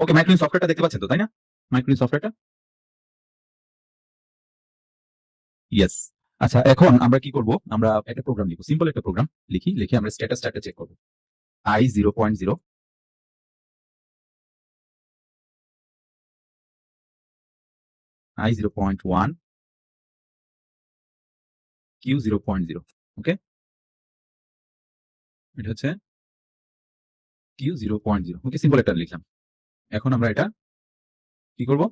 ওকে, মাইক্রোইন সফটওয়্যারটা দেখতে পাচ্ছেন তো, তাই না? মাইক্রোইন সফটওয়্যারটা। ইয়েস। আচ্ছা, এখন আমরা কি করব? আমরা একটা প্রোগ্রাম লিখব, সিম্পল একটা প্রোগ্রাম লিখে আমরা স্ট্যাটাস চার্টটা চেক করব। I 0.0, I 0.1, Q 0.0। ওকে, এটা হচ্ছে কিউ 0.0। ওকে, সিম্পল একটা লিখলাম। এখন আমরা এটা কি করব?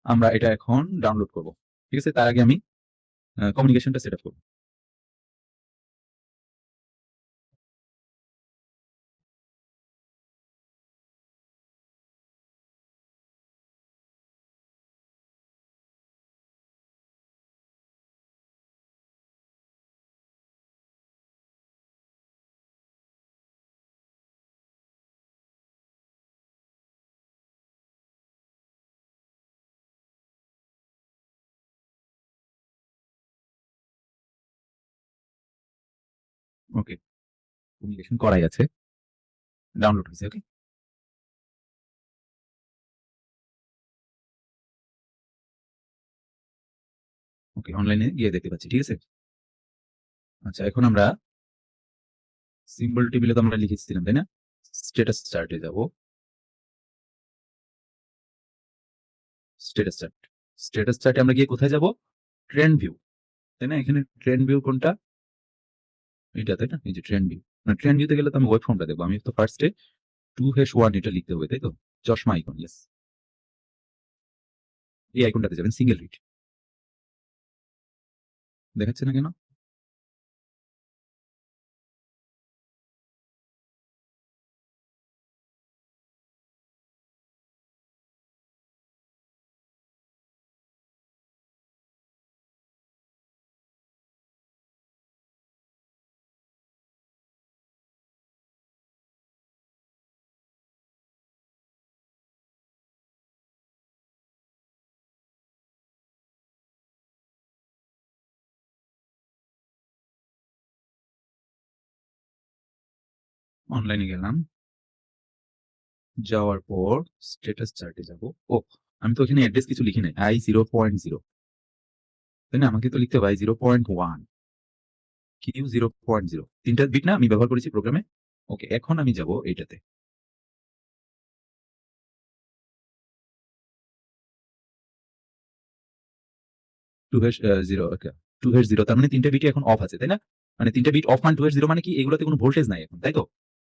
আমরা এটা এখন ডাউনলোড করব। ঠিক আছে, তার আগে আমি কমিউনিকেশনটা সেট আপ করব। ওকে, কমিউনিকেশন করাই আছে, ডাউনলোড হয়েছে। ওকে, ওকে, অনলাইনে গিয়ে দেখতে পাচ্ছি। ঠিক আছে। আচ্ছা, এখন আমরা সিম্বল টেবিলে তো আমরা লিখেছিলাম, তাই না? স্ট্যাটাস চার্টে যাব। স্ট্যাটাস চার্ট, স্ট্যাটাস চার্টে আমরা গিয়ে কোথায় যাব? ট্রেন্ড ভিউ, তাই না? এখানে ট্রেন্ড ভিউ কোনটা? এটা, তাই না? এই যে ট্রেন্ড ভিউ। মানে ট্রেন্ড ভিউতে গেলে তো আমি ওয়েব ফর্মটা দেখবো। আমি তো ফার্স্টে 2-1 এটা লিখতে হবে, তাই তো? চশমা আইকন, ইয়েস। এই আইকনটাতে যাবেন, সিঙ্গেল রিড। দেখাচ্ছে না কেন? অনলাইনে গেলাম, যাওয়ার পর স্ট্যাটাস চার্টে যাব। ও, আমি তো এখানে অ্যাড্রেস কিছু লিখি নাই। আই 0.0, তাই না? আমাকে তো লিখতে হবে আই 0.1, কিউ 0.0। তিনটা বিট না আমি ব্যবহার করেছি প্রোগ্রামে। ওকে, এখন আমি যাব এইটাতে, 2-0। ওকে, 2-0, তার মানে তিনটা বিটই এখন অফ আছে, তাই না? মানে তিনটা বিট অফ, মানে 2-0 মানে কি এগুলোতে কোনো ভোল্টেজ নাই এখন, তাই তো?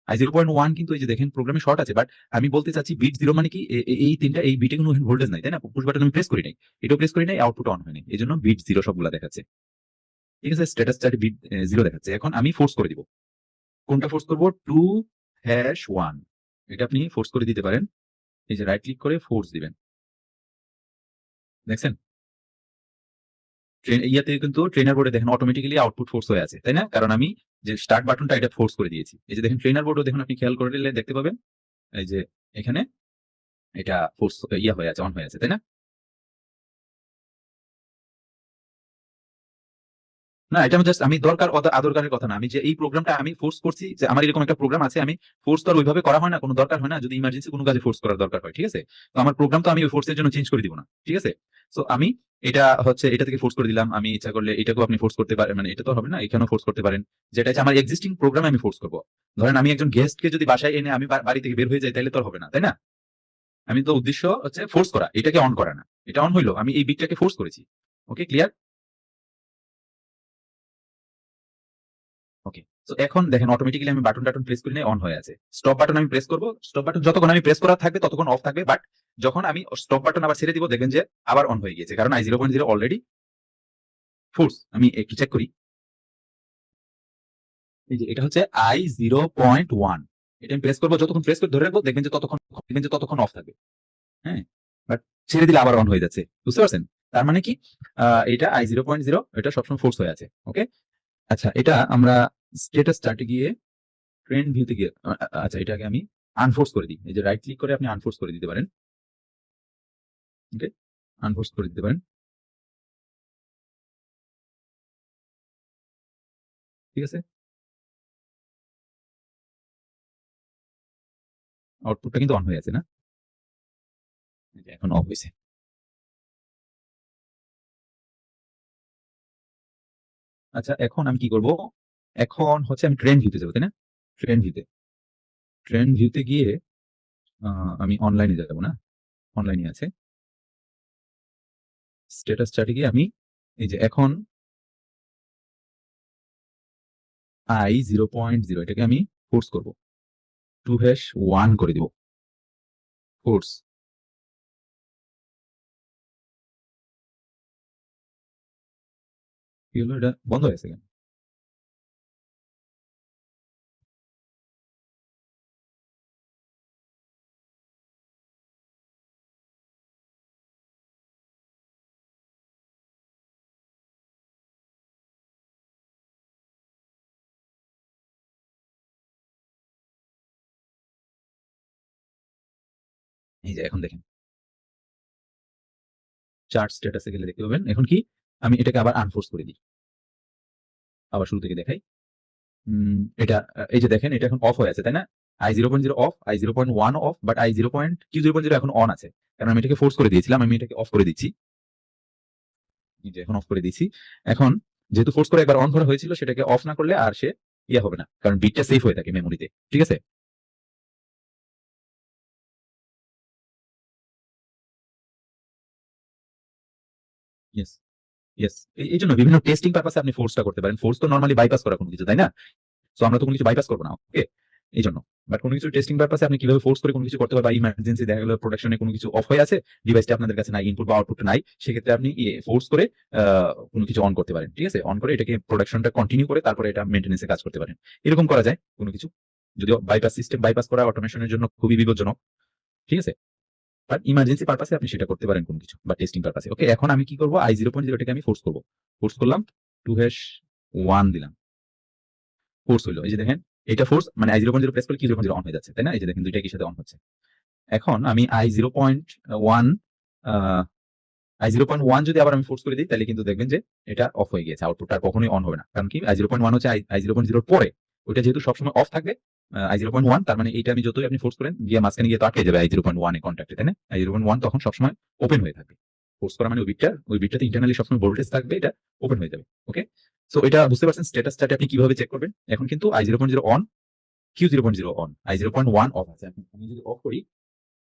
আই 0.1 কিন্তু এই যে দেখেন প্রোগ্রামে শর্ট আছে, বাট আমি বলতে চাচ্ছি বিট জিরো মানে কি এই তিনটা, এই বিটে কোনো ভোল্টেজ নাই, তাই না? পুশ বাটন আমি প্রেস করি নাই, এটাও প্রেস করি নাই, আউটপুট অন হয় নাই, এই জন্য বিট জিরো সবগুলা দেখাচ্ছে। ঠিক আছে, স্ট্যাটাস চার্টে বিট জিরো দেখাচ্ছে। এখন আমি ফোর্স করে দিব। কোনটা ফোর্স করব? 2-1, এটা আপনি ফোর্স করে দিতে পারেন। এই যে রাইট ক্লিক করে ফোর্স দিবেন, দেখছেন? ইয়াতে কিন্তু ট্রেনার বোর্ডে দেখেন অটোমেটিক্যালি আউটপুট ফোর্স হয়ে আছে, তাই না? কারণ আমি যে স্টার্ট বাটনটা এটা ফোর্স করে দিয়েছি। এই যে দেখেন ট্রেনার বোর্ডও দেখুন, আপনি খেয়াল করলে দেখতে পাবেন এই যে এখানে এটা ফোর্স ইয়া হয়ে আছে, অন হয়ে আছে, তাই না? না, এটা আমি জাস্ট আমি দরকার আদরকারের কথা না। আমি যে এই প্রোগ্রামটা আমি ফোর্স করছি, যে আমার এরকম একটা প্রোগ্রাম আছে, আমি ফোর্স তো আর ওইভাবে করা হয় না, কোনো দরকার হয় না যদি ইমার্জেন্সি কোনো কাজে ফোর্স করার দরকার হয়। ঠিক আছে, তো আমার প্রোগ্রাম তো আমি ওই ফোর্সের জন্য চেঞ্জ করে দিব না। ঠিক আছে, সো আমি এটা হচ্ছে এটা থেকে ফোর্স করে দিলাম। আমি ইচ্ছা করলে এটাকেও আপনি ফোর্স করতে পারেন, মানে এটা তো হবে না, এখানেও ফোর্স করতে পারেন। যেটা হচ্ছে আমার এক্সিস্টিং প্রোগ্রামে আমি ফোর্স করবো। ধরেন আমি একজন গেস্টকে যদি বাসায় এনে আমি বাড়ি থেকে বের হয়ে যাই, তাহলে তো আর হবে না, তাই না? আমি তো উদ্দেশ্য হচ্ছে ফোর্স করা, এটাকে অন করা না। এটা অন হইলো, আমি এই বিটটাকে ফোর্স করেছি। ওকে, ক্লিয়ার? ওকে, তো এখন দেখেন অটোমেটিক্যালি আমি বাটন টাটন প্রেস করি নাই, অন হয়ে আছে। স্টপ বাটন আমি প্রেস করব, স্টপ বাটন যতক্ষণ আমি প্রেস করা থাকবে ততক্ষণ অফ থাকবে, বাট যখন আমি স্টপ বাটন আবার ছেড়ে দিব দেখবেন যে আবার অন হয়ে গিয়েছে, কারণ i 0.0 অলরেডি ফোর্স। আমি একটু চেক করি। এই যে এটা হচ্ছে i 0.1, এটা আমি প্রেস করবো, যতক্ষণ প্রেস করে ধরে রাখবো দেখবেন যে ততক্ষণ অফ থাকবে। হ্যাঁ, বাট ছেড়ে দিলে আবার অন হয়ে যাচ্ছে, বুঝতে পারছেন? তার মানে কি এটা i 0.0, এটা সবসময় ফোর্স হয়ে আছে। ওকে, আচ্ছা, এটা আমরা স্ট্যাটাস চার্টে গিয়ে ট্রেন্ড ভিউতে গিয়ে আচ্ছা, এটাকে আমি আনফোর্স করে দিই। এই যে রাইট ক্লিক করে আপনি আনফোর্স করে দিতে পারেন। ওকে, আনফোর্স করে দিতে পারেন। ঠিক আছে, আউটপুটটা কিন্তু অন হয়ে আছে না? এই যে এখন অফ হয়েছে। আচ্ছা, এখন আমি কি করব? এখন হচ্ছে আমি ট্রেন্ড ভিউতে যাবো, তাই না? ট্রেন্ড ভিউতে, ট্রেন্ড ভিউতে গিয়ে আমি অনলাইনে যাব না? অনলাইনে আছে। স্ট্যাটাস চার্টে গিয়ে আমি এই যে এখন I 0.0 এটাকে আমি ফোর্স করব। 2-1 করে দিব। ফোর্স। কি হলো, এটা বন্ধ হয়েছে কেন? এই যে এখন দেখেন, চার্ট স্ট্যাটাসে গেলে দেখতে পাবেন এখন কি আমি এটাকে আবার আনফোর্স করে দিই। আবার শুরু থেকে দেখাই। এটা এই যে দেখেন এটা এখন অফ হয়ে আছে, তাই না? I 0.0 of, I 0.1 of, but Q 0.0 এখন অন আছে। কারণ আমি এটাকে ফোর্স করে দিয়েছিলাম, আমি এটাকে অফ করে দিচ্ছি। এই যে এখন অফ করে দিচ্ছি। এখন যেহেতু ফোর্স করে একবার অন করা হয়েছিল, সেটাকে অফ না করলে আর সে ইয়ে হবে না, কারণ বিটটা সেফ হয়ে থাকে মেমোরিতে। ঠিক আছে? Yes, yes. এই জন্য বিভিন্ন টেস্টিং পারপাসে আপনি ফোর্সটা করতে পারেন। ফোর্স তো নরমালি বাইপাস করা কোনো কিছু, তাই না? সো আমরা তো কোনো কিছু বাইপাস করবো না। ওকে? এই জন্য। বাট কোনো কিছু টেস্টিং পারপাসে আপনি কিভাবে ফোর্স করে কোনো কিছু করতে পারবেন, বা ইমার্জেন্সি দেখা গেল প্রোডাকশনে কোনো কিছু অফ হয়ে আছে, ডিভাইসটা আপনাদের কাছে নাই, ইনপুট বা আউটপুট নাই, সেক্ষেত্রে আপনি ফোর্স করে কোনো কিছু অন করতে পারেন। ঠিক আছে? অন করে এটাকে প্রোডাকশনটা কন্টিনিউ করে তারপরে এটা মেইনটেন্যান্সে কাজ করতে পারেন। এরকম করা যায় কোনো কিছু। যদিও বাইপাস সিস্টেম বাইপাস করা অটোমেশনের জন্য খুবই বিপজ্জনক। ঠিক আছে? বাট ইমার্জেন্সি পারপাসে আপনি সেটা করতে পারেন কোনো কিছু, বা টেস্টিং পারপাসে। ওকে, এখন আমি কি করব? I 0.0 টাকে আমি ফোর্স করব। ফোর্স করলাম, 2-1 দিলাম। ফোর্স হইলো। এই যে দেখেন, এটা ফোর্স মানে I 0.0 প্রেস করলে Q 0.0 অন হয়ে যাচ্ছে, তাই না? এই যে দেখেন, দুইটা একই সাথে অন হচ্ছে। এখন আমি I 0.1 I 0.1 যদি আবার আমি ফোর্স করে দিই, তাহলে কিন্তু দেখবেন যে এটা অফ হয়ে গিয়েছে। আউটপুটটা আর কখনোই অন হবে না। কারণ কি? I 0.1 হচ্ছে I 0.0 এর পরে। ওইটা যেহেতু সবসময় অফ থাকবে, I 0.1, তার মানে এইটা আমি যতই আপনি ফোর্স করেন, গিয়ে মাঝখানে গিয়ে তো আটকে যাবে I 0.1 এ কন্ট্যাক্টে, তাই না? I 0.1 তখন সবসময় ওপেন হয়ে থাকবে। ফোর্স করা মানে ওই বিটটাতে ইন্টারনালি সবসময় ভোল্টেজ থাকবে, এটা ওপেন হয়ে যাবে। ওকে? সো এটা বুঝতে পারছেন স্ট্যাটাস চার্টে আপনি কিভাবে চেক করবেন। এখন কিন্তু I 0.0 on, Q 0.0 on, I 0.1 of আছে। এখন আমি যদি অফ করি,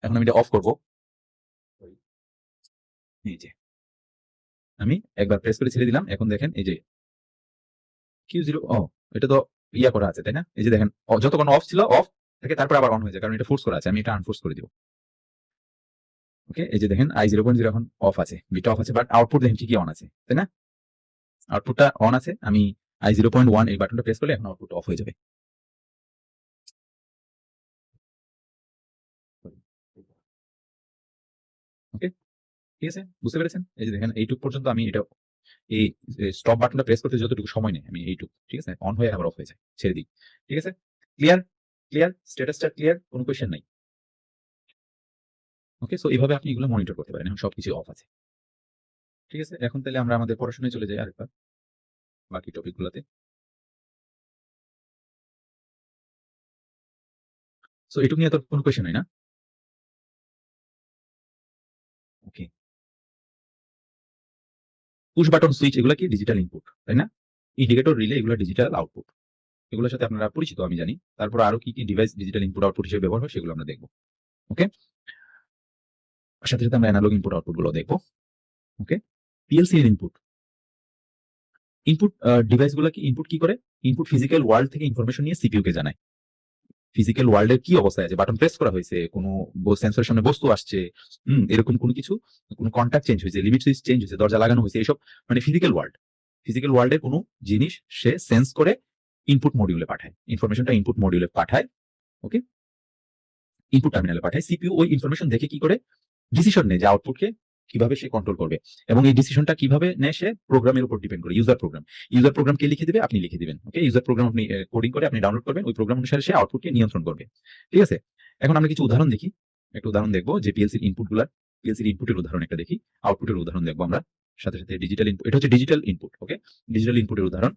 এখন আমি এটা অফ করব। এই যে আমি একবার প্রেস করে ছেড়ে দিলাম। এখন দেখেন এই যে Q 0, এটা তো ইয়া করা আছে, তাই না? এই যে দেখেন, যতক্ষণ অফ ছিল অফ থেকে তারপর আবার অন হয়ে যায়, কারণ এটা ফোর্স করা আছে। আমি এটা আনফোর্স করে দিব। ওকে, এই যে দেখেন I 0.0 এখন অফ আছে, বিটা অফ আছে, বাট আউটপুট দেখেন ঠিকই অন আছে, তাই না? আউটপুটটা অন আছে। আমি I 0.1 এই বাটনটা প্রেস করলে এখন আউটপুট অফ হয়ে যাবে। ওকে, ঠিক আছে? বুঝতে পেরেছেন? এই যে দেখেন, এইটুক পর্যন্ত আমি এটা এই স্টপ বাটনটা প্রেস করতে যতটুকু সময় নেয়, আমি এইটুক, ঠিক আছে? অন হয়ে আবার অফ হয়ে যায়, ছেড়ে দিই। ঠিক আছে? ক্লিয়ার? ক্লিয়ার? স্ট্যাটাসটা ক্লিয়ার? কোনো কোয়েশ্চেন নাই? ওকে, সো এইভাবে আপনি এগুলো মনিটর করতে পারেন। এখন সবকিছু অফ আছে। ঠিক আছে? এখন তাহলে আমরা আমাদের পড়াশোনায় চলে যাই আরেকবার, বাকি টপিক গুলাতে। সো এটুকু নিয়ে তো কোনো কোয়েশ্চেন নাই, না? ওকে। পুশ বাটন সুইচ এগুলা কি? ডিজিটাল ইনপুট, তাই না? ইন্ডিকেটর, রিলে এগুলো ডিজিটাল আউটপুট। এগুলোর সাথে আপনারা পরিচিত আমি জানি। তারপর আরো কি ডিভাইস ডিজিটাল ইনপুট আউটপুট হিসেবে ব্যবহার হয়, সেগুলো আমরা দেখব। ওকে? সাথে, সাথে আমরা এনালগ ইনপুট আউটপুট গুলো দেখব। ওকে? পিএলসি এর ইনপুট। ইনপুট ডিভাইস গুলা কি ইনপুট কি করে? ইনপুট ফিজিক্যাল ওয়ার্ল্ড থেকে ইনফরমেশন নিয়ে সিপিইউ কে জানায়। ফিজিক্যাল ওয়ার্ল্ড এর কি অবস্থায় আছে, বাটন প্রেস করা হয়েছে, কোনো সেন্সরের সামনে বস্তু আসছে, এরকম কোনো কিছু, কোনো কন্টাক্ট চেঞ্জ হয়েছে, লিমিট সুইচ চেঞ্জ হয়েছে, দরজা লাগানো হয়েছে, এইসব মানে ফিজিক্যাল ওয়ার্ল্ডের কোনো জিনিস সে সেন্স করে ইনপুট মডিউলে পাঠায়, ইনফরমেশনটা ইনপুট মডিউলে পাঠায়। ওকে, ইনপুট টার্মিনালে পাঠায়। সিপিইউ ওই ইনফরমেশন দেখে কি করে ডিসিশন নেয় যে আউটপুটকে কিভাবে সে কন্ট্রোল করবে, এবং এই ডিসিশনটা কিভাবে নেয় সে প্রোগ্রামের উপর ডিপেন্ড করে। ইউজার প্রোগ্রাম কে লিখে দিবে, আপনি লিখে দিবেন। ওকে, ইউজার প্রোগ্রাম আপনি কোডিং করে আপনি ডাউনলোড করবেন, ওই প্রোগ্রাম অনুসারে সে আউটপুটকে নিয়ন্ত্রণ করবে। ঠিক আছে? এখন আমরা কিছু উদাহরণ দেখি। একটা উদাহরণ দেখবো যে পিএলসির ইনপুটের উদাহরণ একটা দেখি, আউটপুটের উদাহরণ দেখবো আমরা। সাথে সাথে ডিজিটাল ইনপুট, এটা হচ্ছে ডিজিটাল ইনপুট। ওকে, ডিজিটাল ইনপুটের উদাহরণ।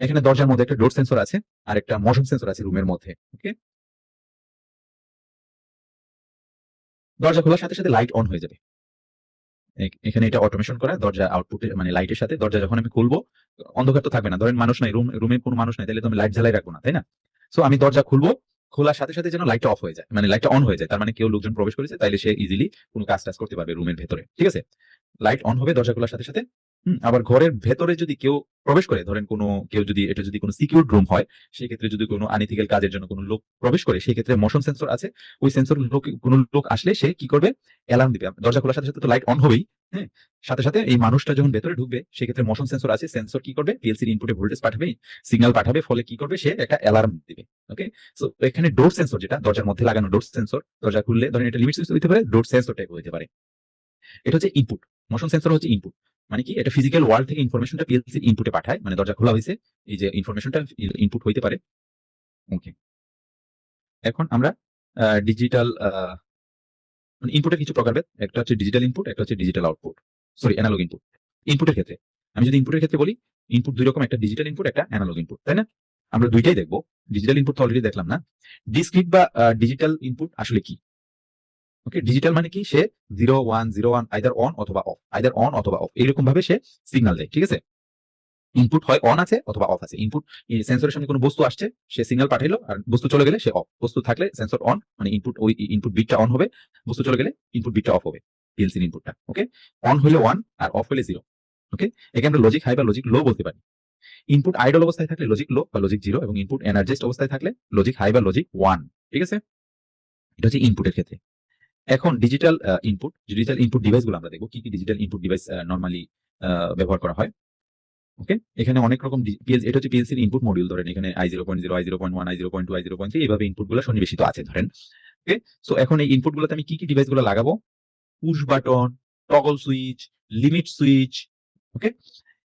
এখানে দরজার মধ্যে একটা ডোর সেন্সর আছে, আর একটা মোশন সেন্সর আছে রুমের মধ্যে। ওকে, দরজা খোলার সাথে সাথে লাইট অন হয়ে যাবে। এখানে এটা অটোমেশন করা, দরজা আউটপুটে মানে লাইটের সাথে দরজা যখন আমি খুলবো, অন্ধকার তো থাকবে না, ধরেন মানুষ নাই, রুমে কোনো মানুষ নাই, তাহলে তো আমি লাইট জ্বালাই রাখবো না, তাই না? সো আমি দরজা খুলবো, খোলার সাথে সাথে যেন লাইটটা অফ হয়ে যায়, মানে লাইটটা অন হয়ে যায়, তার মানে কেউ লোকজন প্রবেশ করেছে, তাইলে সে ইজিলি কোনো কাজ টাজ করতে পারবে রুমের ভেতরে, ঠিক আছে? লাইট অন হবে দরজা খোলার সাথে সাথে। আবার ঘরের ভেতরে যদি কেউ প্রবেশ করে, ধরেন কোনো কেউ যদি, এটা যদি কোনো সিকিউরড রুম হয়, সেই ক্ষেত্রে যদি কোনো আনইথিক্যাল কাজের জন্য কোনো লোক প্রবেশ করে, সেই ক্ষেত্রে মোশন সেন্সর আছে, ওই সেন্সর লোক, কোনো লোক আসলে সে কি করবে, অ্যালার্ম দিবে। দরজা খোলার সাথে সাথে তো লাইট অন হবেই, হ্যাঁ, সাথে সাথে এই মানুষটা যখন ভেতরে ঢুকবে, সেক্ষেত্রে মোশন সেন্সর আছে, সেন্সর কি করবে, পিএলসির ইনপুটে ভোল্টেজ পাঠাবে, সিগন্যাল পাঠাবে, ফলে কি করবে, সে একটা অ্যালার্ম দিবে। ওকে, সো এখানে ডোর সেন্সর, যেটা দরজার মধ্যে লাগানো ডোর সেন্সর, দরজা খুললে ধরেন এটা লিমিট সুইচ হতে পারে, ডোর সেন্সর টাইপ হতে পারে। এটা হচ্ছে ইনপুট, মোশন সেন্সর হচ্ছে ইনপুট, মানে কি, এটা ফিজিক্যাল ওয়ার্ল্ড থেকে ইনফরমেশনটা পিএলসির ইনপুটে পাঠায়, মানে দরজা খোলা হয়েছে, এই যে ইনফরমেশনটা ইনপুট হইতে পারে। ওকে, এখন আমরা ডিজিটাল মানে ইনপুটের কিছু প্রকারভেদ, একটা হচ্ছে ডিজিটাল ইনপুট, একটা হচ্ছে digital output, sorry analog input. ইনপুটের ক্ষেত্রে আমি যদি ইনপুটের ক্ষেত্রে বলি, ইনপুট দুই রকম, একটা ডিজিটাল ইনপুট, একটা অ্যানালগ ইনপুট, তাই না? আমরা দুইটাই দেখবো। ডিজিটাল ইনপুট তো অলরেডি দেখলাম না। ডিসক্রিট বা ডিজিটাল ইনপুট আসলে কি? ওকে, ডিজিটাল মানে কি, সে 0 1 0 1 আইদার অন অথবা অফ, আইদার অন অথবা অফ, এরকম ভাবে সে সিগন্যাল দেয়, ঠিক আছে? ইনপুট হয় অন আছে অথবা অফ আছে। ইনপুট, সেন্সরের সামনে কোনো বস্তু আসছে, সে সিগন্যাল পাঠাইলো, আর বস্তু চলে গেলে সে অফ। বস্তু থাকলে সেন্সর অন, মানে ইনপুট, ওই ইনপুট বিটটা অন হবে, বস্তু চলে গেলে ইনপুট বিটটা অফ হবে, পিএলসির ইনপুটটা। ওকে, অন হলে 1 আর অফ হলে 0। ওকে, একে আমরা লজিক হাই বা লজিক লো বলতে পারি। ইনপুট আইডল অবস্থায় থাকলে লজিক লো বা লজিক 0, এবং ইনপুট এনার্জাইজড অবস্থায় থাকলে লজিক হাই বা লজিক 1, ঠিক আছে? এটা হচ্ছে ইনপুটের ক্ষেত্রে। এখন digital input, digital input device গুলো আমরা দেখবো, কি কি ডিজিটাল ইনপুট ডিভাইস নরমালি ব্যবহার করা হয়। ওকে, এখানে অনেক রকম এটা হচ্ছে পিএলসির ইনপুট মডিউল, ধরেন এখানে i0.0, i0.1, i0.2, i0.3, এইভাবে ইনপুট গুলো সন্নিবেশিত আছে ধরেন। ওকে, সো এখন এই ইনপুট গুলোতে আমি কি কি ডিভাইস গুলো লাগাবো? Push button, toggle switch, limit switch, okay,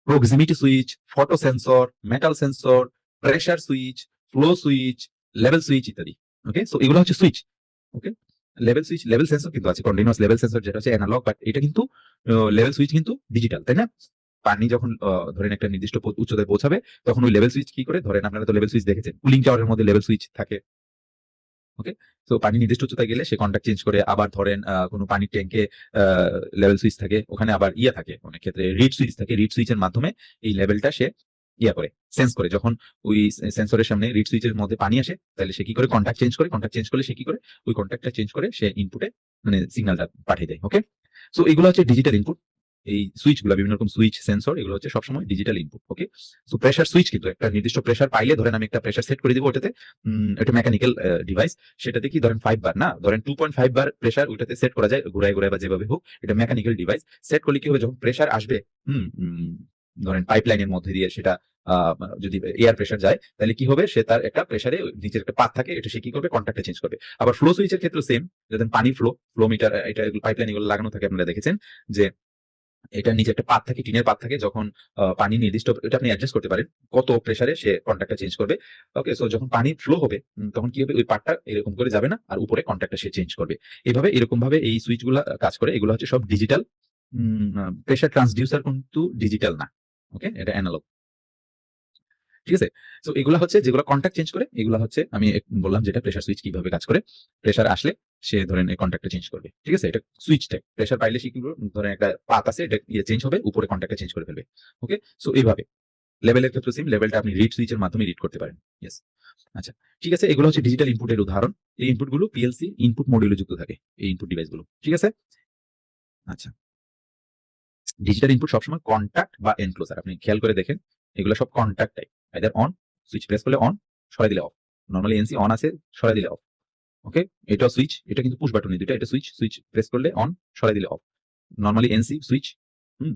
proximity switch, photo sensor, metal sensor, pressure switch, flow switch, level switch ইত্যাদি। ওকে, সো এগুলো হচ্ছে switch. Okay, level switch, level sensor কিন্তু আছে, কন্টিনিউয়াস লেভেল সেন্সর যেটা হচ্ছে analogue, but এটা কিন্তু level switch কিন্তু ডিজিটাল, তাই না? পানি যখন ধরেন একটা নির্দিষ্ট উচ্চতায় পৌঁছাবে, তখন ওই লেভেল সুইচ কি করে, ধরেন আপনারা তো লেভেল সুইচ দেখেছেন, কুলিং টাওয়ারের মধ্যে লেভেল সুইচ থাকে। ওকে, তো পানি নির্দিষ্ট উচ্চতায় গেলে সে কন্টাক্ট চেঞ্জ করে, আবার ধরেন কোনো পানির ট্যাঙ্কে লেভেল সুইচ থাকে, ওখানে আবার ইয়ে থাকে, অনেক ক্ষেত্রে রিড সুইচ থাকে, রিড সুইচের মাধ্যমে এই লেভেলটা সে ইয়া করে, সেন্স করে, যখন ওই সেন্সরের সামনে রিড সুইচের মধ্যে পানি আসে, তাহলে সে কি করে, কন্টাক্ট চেঞ্জ করে, কন্টাক্ট চেঞ্জ করলে সে কি করে, ওই কন্টাক্টটা চেঞ্জ করে সে ইনপুটে মানে সিগন্যালটা পাঠিয়ে দেয়। ওকে, সো এগুলো হচ্ছে ডিজিটাল ইনপুট। এই সুইচ গুলা, বিভিন্ন রকম সুইচ, সেন্সর, এগুলো হচ্ছে সবসময় ডিজিটাল ইনপুট। ওকে, সো প্রেসার সুইচ কিন্তু একটা নির্দিষ্ট প্রেসার পাইলে, ধরেন আমি একটা প্রেসার সেট করে দিব ওটাতে, এটা মেকানিক্যাল ডিভাইস, সেটাতে কি ধরেন 5 বার না, ধরেন 2.5 বার প্রেসার ওইটাতে সেট করা যায়, ঘুরায় ঘুরায় বা যেভাবে হোক, এটা মেকানিক্যাল ডিভাইস। সেট করলে কি হবে, যখন প্রেসার আসবে, ধরেন পাইপলাইনের মধ্যে দিয়ে সেটা যদি এয়ার প্রেসার যায়, তাহলে কি হবে, সে তার একটা প্রেসারে নিচের একটা পাত থাকে, এটা সে কি করবে, কন্ট্যাক্টে চেঞ্জ করবে। আবার ফ্লো সুইচের ক্ষেত্রে সেম, যেমন পানি ফ্লো, ফ্লো মিটার, এটা পাইপলাইন এগুলো লাগানো থাকে, আপনারা দেখেছেন যে এটা নিচে একটা পাত থাকে, টিনের পাত থাকে, যখন পানি নির্দিষ্ট, এটা আপনি অ্যাডজাস্ট করতে পারেন কত প্রেসারে সে কন্ট্যাক্টটা চেঞ্জ করবে। ওকে, সো যখন পানি ফ্লো হবে, তখন কি হবে, ওই পাতটা এরকম করে যাবে না, আর উপরে কন্ট্যাক্টটা সে চেঞ্জ করবে। এভাবে এরকম ভাবে এই সুইচগুলো কাজ করে, এগুলো হচ্ছে সব ডিজিটাল। প্রেসার ট্রান্সডিউসার কিন্তু ডিজিটাল না। ওকে, এটা অ্যানালগ, ঠিক আছে? সো এগুলা হচ্ছে যেগুলো কন্ট্যাক্ট চেঞ্জ করে, এগুলা হচ্ছে আমি বললাম যেটা প্রেসার সুইচ কিভাবে কাজ করে। প্রেসার আসলে সে ধরেন এই কন্ট্যাক্টটা চেঞ্জ করবে, ঠিক আছে? এটা সুইচ টাইপ, প্রেসার পাইলে সে কি করবে, ধরেন একটা পাত আছে, এটা ইয়ে চেঞ্জ হবে, উপরে কন্ট্যাক্টটা চেঞ্জ করে ফেলবে। ওকে, সো এইভাবে লেভেলের ক্ষেত্রে সেম, লেভেলটা আপনি রিড সুইচের মাধ্যমে রিড করতে পারেন। ইয়েস, আচ্ছা, ঠিক আছে, এগুলো হচ্ছে ডিজিটাল ইনপুটের উদাহরণ। এই ইনপুট গুলো পিএলসি ইনপুট মডিউলে যুক্ত থাকে, এই ইনপুট ডিভাইস গুলো, ঠিক আছে? আচ্ছা, ডিজিটাল ইনপুট সবসময় কন্টাক্ট বা এনক্লোজার, আপনি খেয়াল করে দেখেন, এগুলো সব contact type, either on, switch press করলে অন, সরাই দিলে অফ। নরমালি এনসি অন আছে, সরাই দিলে অফ। ওকে, এটা সুইচ, এটা কিন্তু পুশ বাটন দুইটা, এটা সুইচ, সুইচ প্রেস করলে অন, সরাই দিলে অফ। নরমালি এনসি সুইচ, হুম,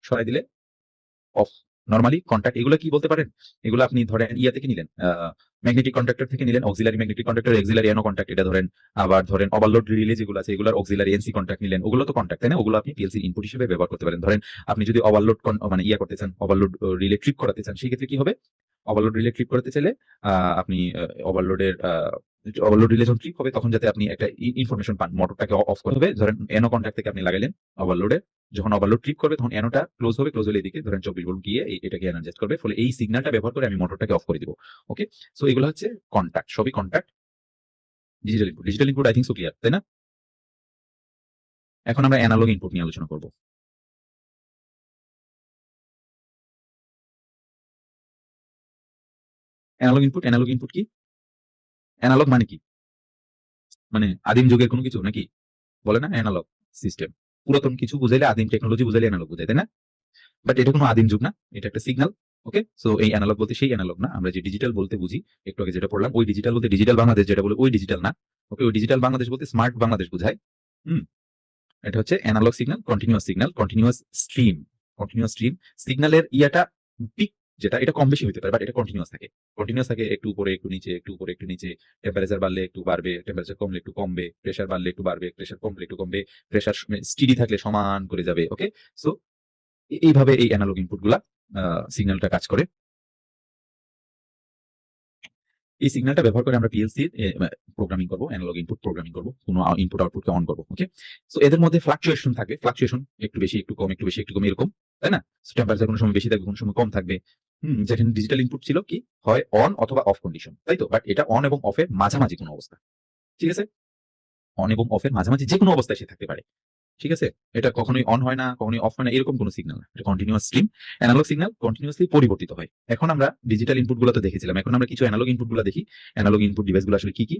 সরাই দিলে অফ। নরমালি কন্টাক্ট, এগুলো কি বলতে পারেন, এগুলো আপনি ধরেন ইয়া থেকে নিলেন, ম্যাগনেটিক কন্ডাক্টর থেকে নিলেন, অক্সিলারি ম্যাগনেটিক কন্ডাক্টর, অক্সিলারি এনো কন্টাক্ট, এটা ধরেন। আবার ধরেন ওভারলোড রিলে যেগুলো আছে, এগুলোর অক্সিলারি এনসি কন্টাক্ট নিলেন, ওগুলো তো কন্টাক্ট, তাই না? ওগুলো আপনি পিএলসি ইনপুট হিসেবে ব্যবহার করতে পারেন। ধরেন আপনি যদি ওভারলোড মানে ইয়া করতে চান, ওভারলোড রিলে ট্রিপ করাতে চান, সেই ক্ষেত্রে কি হবে, ওভারলোড রিলে ট্রিপ করতে চাইলে আপনি ওভারলোডের ওভারলোড রিলে যখন ট্রিপ হবে, তখন যাতে আপনি একটা ইনফরমেশন পান, মোটরটাকে অফ করতে হবে। ধরেন এনো কন্টাক্ট থেকে আপনি লাগাইলেন ওভারলোডে, যখন ওভারলোড ট্রিপ করবে, তখন এনোটা ক্লোজ হবে, ক্লোজ হলে এদিকে ধরেন 24 ভোল্ট গিয়ে এটাকে এনার্জাইজ করবে, ফলে এই সিগন্যালটা ব্যবহার করে আমি মোটরটাকে অফ করে দিব। ওকে, সো এগুলো হচ্ছে কন্টাক্ট, সবই contact, digital input. Digital input I think so clear, তাই না? এখন আমরা অ্যানালগ ইনপুট নিয়ে আলোচনা করব। অ্যানালগ ইনপুট কি? অ্যানালগ মানে কি? মানে আদিম যুগের কোনো কিছু নাকি? বলে না অ্যানালগ সিস্টেম। পুরাতন কিছু বুঝাইলে, আদিম টেকনোলজি বুঝাইলে অ্যানালগ বুঝায়, তাই না? বাট এটা কোনো আদিম যুগ না, এটা একটা সিগন্যাল। ওকে, সো এই অ্যানালগ বলতে সেই অ্যানালগ না, আমরা যে ডিজিটাল বলতে বুঝি, একটু আগে যেটা পড়লাম, ওই ডিজিটাল বলতে ডিজিটাল বাংলাদেশ যেটা বলে ওই ডিজিটাল না। ওকে, ওই ডিজিটাল বাংলাদেশ বলতে স্মার্ট বাংলাদেশ বোঝায়। হুম, এটা হচ্ছে অ্যানালগ সিগন্যাল, কন্টিনিউয়াস স্ট্রিম। সিগন্যালের ইয়াটা পিক যেটা, এটা কম বেশি হতে পারে, বাট এটা কন্টিনিউয়াস থাকে, একটু উপরে একটু নিচে, একটু উপরে একটু নিচে। টেম্পারেচার বাড়লে একটু বাড়বে, টেম্পারেচার কমলে একটু কমবে, প্রেশার বাড়লে একটু বাড়বে, প্রেশার কমলে একটু কমবে, প্রেশার স্টিডি থাকলে সমান করে যাবে। ওকে, সো এইভাবে এই অ্যানালগ ইনপুট গুলা সিগন্যালটা কাজ করে। এই সিগন্যালটা ব্যবহার করে আমরা পিএলসি প্রোগ্রামিং করবো, অ্যানালগ ইনপুট প্রোগ্রামিং করবো, কোনো ইনপুট আউটপুটকে অন করবো। ওকে, সো এদের মধ্যে ফ্লাকচুয়েশন থাকবে, একটু বেশি একটু কম, একটু বেশি একটু কম, এরকম, তাই না? টেম্পারেচার কোনো সময় বেশি থাকবে, কোনো সময় কম থাকবে। যেখানে ডিজিটাল ইনপুট ছিল কি হয় অন অথবা অফ কন্ডিশন, তাই তো? বাট এটা অন এবং অফের মাঝামাঝি কোনো অবস্থা, ঠিক আছে? অন এবং অফের মাঝামাঝি যে কোনো অবস্থায় সে থাকতে পারে, ঠিক আছে? এটা কখনোই অন হয় না, কখনোই অফ হয় না, এরকম কোনো সিগন্যাল না। এটা continuous stream. Analog signal continuously পরিবর্তিত হয়। এখন আমরা ডিজিটাল ইনপুট গুলো তো দেখেছিলাম, এখন আমরা কিছু অ্যানালগ ইনপুট গুলো দেখি। অ্যানালগ ইনপুট ডিভাইস গুলো আসলে কি কি?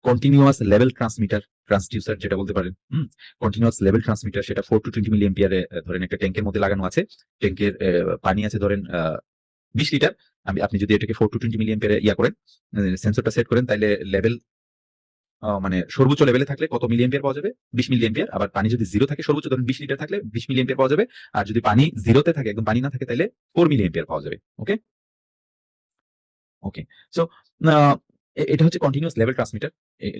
কন্টিনিউয়াস লেভেল ট্রান্সডিউসার যেটা বলতে পারেন। কন্টিনিউয়াস লেভেল ট্রান্সমিটার, সেটা 4 টু 20 মিলি এম্পিয়ারে ধরেন একটা ট্যাঙ্কের মধ্যে লাগানো আছে। ট্যাঙ্কের পানি আছে ধরেন 20 লিটার। আপনি যদি এটাকে 4 টু 20 মিলি এম্পিয়ারে ইয়া করেন, সেন্সরটা সেট করেন, তাইলে লেভেল মানে সর্বোচ্চ লেভেলে থাকলে কত মিলি এম্পিয়ার পাওয়া যাবে? 20 মিলি এম্পিয়ার। আবার পানি যদি জিরো থাকে, সর্বোচ্চ ধরেন 20 লিটার থাকলে 20 মিলি এম্পিয়ার পাওয়া যাবে। আর যদি পানি জিরোতে থাকে, একদম পানি না থাকে, তাহলে 4 মিলি এম্পিয়ার পাওয়া যাবে। ওকে, ওকে, সো এটা হচ্ছে continuous level transmitter.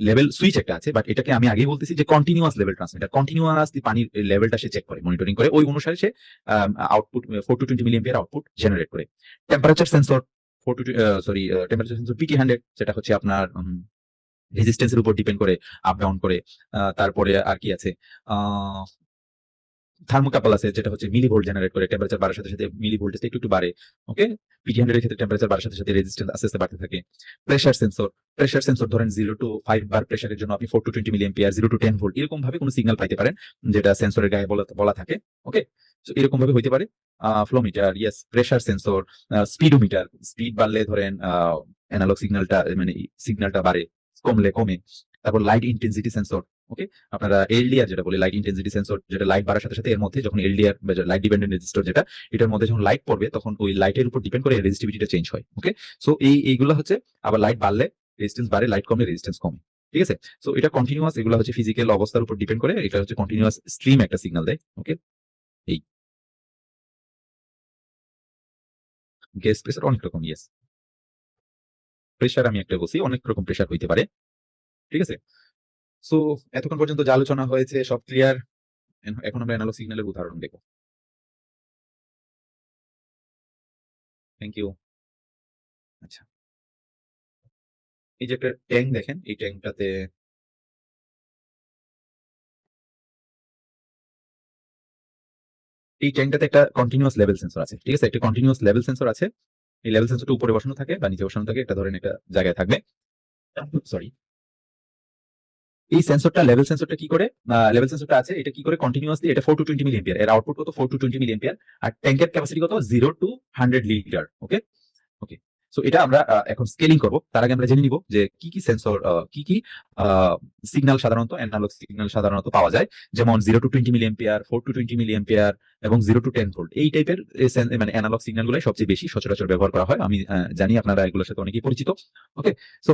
Level switch একটা আছে, বাট এটাকে আমি আগেই বলতেছি যে কন্টিনিউয়াস লেভেল ট্রান্সমিটার। কন্টিনিউয়াসলি পানির লেভেলটা সে চেক করে, মনিটরিং করে, ওই অনুসারে সে output 4 to 20 milli ampere output generate করে। Temperature sensor 4 to sorry temperature sensor PT100, যেটা হচ্ছে আপনার রেজিস্ট্যান্সের উপর ডিপেন্ড করে, আপ ডাউন করে। তারপরে আর কি আছে? আহ থার্মোকাপল আছে, যেটা হচ্ছে মিলিভোল্ট জেনারেট করে, টেম্পারেচার বাড়ার সাথে সাথে মিলিভোল্টেজটা একটু একটু বাড়ে। ওকে, PT100 এর ক্ষেত্রে টেম্পারেচার বাড়ার সাথে সাথে রেজিস্ট্যান্স আস্তে আস্তে বাড়তে থাকে। প্রেশার সেন্সর ধরেন 0 টু 5 বার প্রেশারের জন্য আপনি 4 to 20 milli ampere, 0 to 10 volt এরকম ভাবে কোনো সিগন্যাল পাইতে পারেন, যেটা সেন্সরের গায়ে বলা থাকে। ওকে, সো এরকম ভাবে হইতে পারে। Flowmeter, yes, pressure sensor, speedometer, speed বাড়লে ধরেন অ্যানালগ সিগন্যালটা বাড়ে, কমলে কমে। তারপর লাইট ইন্টেন্সিটি সেন্সর। ওকে, আপনারা এলডিআর যেটা বলে, লাইট ইন্টেন্সিটি সেন্সর, যেটা লাইট বাড়ার সাথে সাথে এর মধ্যে যখন এলডিআর লাইট ডিপেন্ডেন্ট রেজিস্টার, যেটা এটার মধ্যে যখন লাইট পড়বে, তখন ওই লাইটের উপর ডিপেন্ড করে রেজিস্টিভিটিটা চেঞ্জ হয়। ওকে, সো এইগুলো হচ্ছে, আবার লাইট বাড়লে রেজিস্ট্যান্স বাড়ে, লাইট কমলে রেজিস্ট্যান্স কমে, ঠিক আছে? সো এটা কন্টিনিউয়াস, এগুলো হচ্ছে ফিজিক্যাল অবস্থার উপর ডিপেন্ড করে, এটা হচ্ছে কন্টিনিউয়াস স্ট্রিম একটা সিগন্যাল দেয়। ওকে, এই গ্যাস প্রেসার অনেক রকম, ইয়েস। প্রেসার আমি একটা বলছি, অনেক রকম প্রেসার হইতে পারে, ঠিক আছে? সো এতক্ষণ পর্যন্ত যা আলোচনা হয়েছে সব ক্লিয়ার। এখন আমরা অ্যানালগ সিগন্যালের উদাহরণ দেখব। Thank you. আচ্ছা, এই যে একটা ট্যাঙ্ক দেখেন, এই ট্যাঙ্কটাতে একটা কন্টিনিউয়াস লেভেল সেন্সর আছে, ঠিক আছে? একটা কন্টিনিউয়াস লেভেল সেন্সর আছে। এই লেভেল সেন্সরটা উপরে বসানো থাকে বা নিচে বসানো থাকে, একটা ধরেন একটা জায়গায় থাকবে। সরি, এই সেন্সরটা, লেভেল সেন্সরটা আছে, এটা কি করে কন্টিনিউয়াসলি, এটা 4 টু 20 মিলি এম্পিয়ার, এর আউটপুট কত? 4 টু 20 মিলি এম্পিয়ার। আর ট্যাঙ্কের ক্যাপাসিটি কত? 0 টু 100 লিটার। ওকে, ওকে, সো এটা আমরা এখন স্কেলিং করব। তার আগে আমরা জেনে নিব যে কি কি সেন্সর, কি কি সিগন্যাল সাধারণত, অ্যানালগ সিগন্যাল সাধারণত পাওয়া যায়। যেমন 0 to 20 milli ampere, 4 to 20 milli ampere এবং 0 টু 10 ভোল্ট, এই টাইপের মানে অ্যানালগ সিগন্যালগুলো সবচেয়ে বেশি সচরাচর ব্যবহার করা হয়। আমি জানি আপনারা এগুলোর সাথে অনেকেই পরিচিত। ওকে, সো